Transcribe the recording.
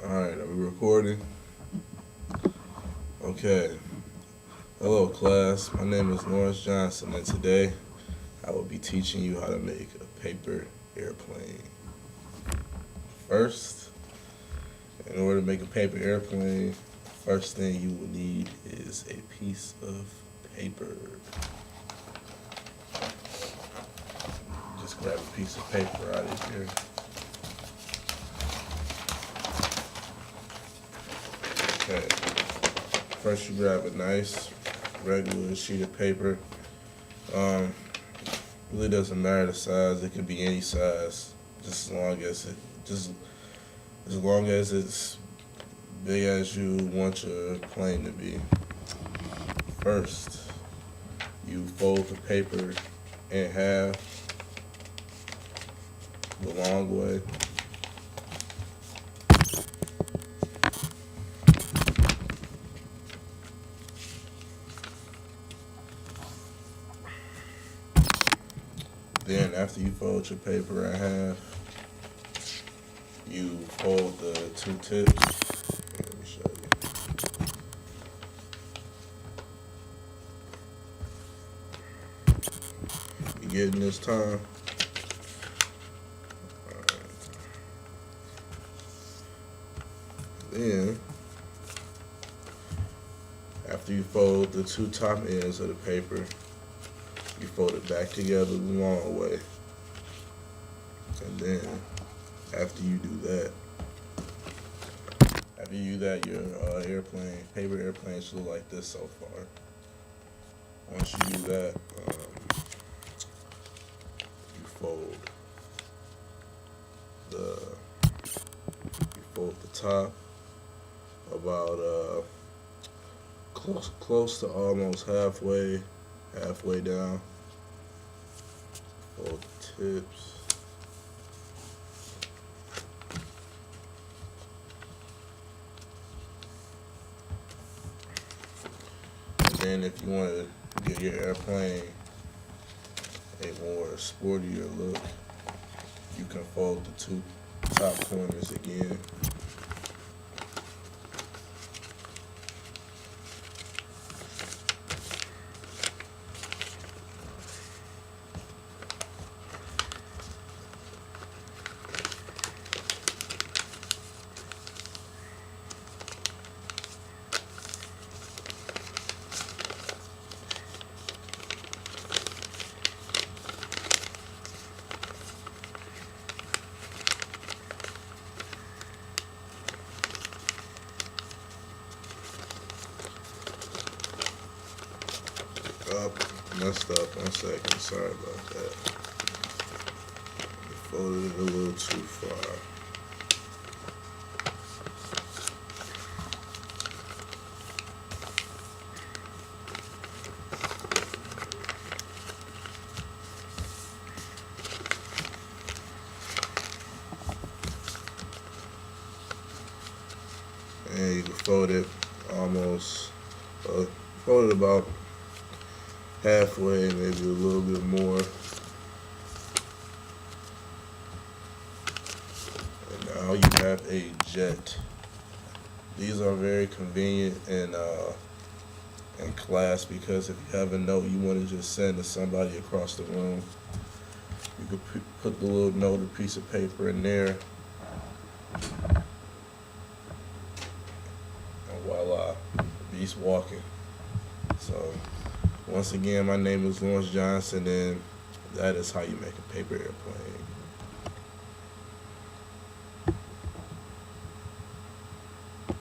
Alright, are we recording? Okay. Hello, class. My name is Lawrence Johnson, and today I will be teaching you how to make a paper airplane. First, in order to make a paper airplane, first thing you will need is a piece of paper. Just grab a piece of paper out of here. Okay. First, you grab a nice regular sheet of paper. Really doesn't matter the size. It can be any size, just as long as it's big as you want your plane to be. First, you fold the paper in half the long way. Then after you fold your paper in half, you fold the two tips. Let me show you. You getting this time? Alright. Then, after you fold the two top ends of the paper, you fold it back together the long way. And then, after you do that, your paper airplane should look like this so far. Once you do that, you fold the top about close to almost halfway down. Fold the tips. And then if you want to give your airplane a more sportier look, you can fold the two top corners again. Messed up. 1 second. Sorry about that. Folded it a little too far. And you can fold it fold it about halfway, maybe a little bit more. And now you have a jet. These are very convenient in class because if you have a note you want to just send to somebody across the room, you could put the little note, a piece of paper in there, and voila, the beast walking. So, once again, my name is Lawrence Johnson, and that is how you make a paper airplane.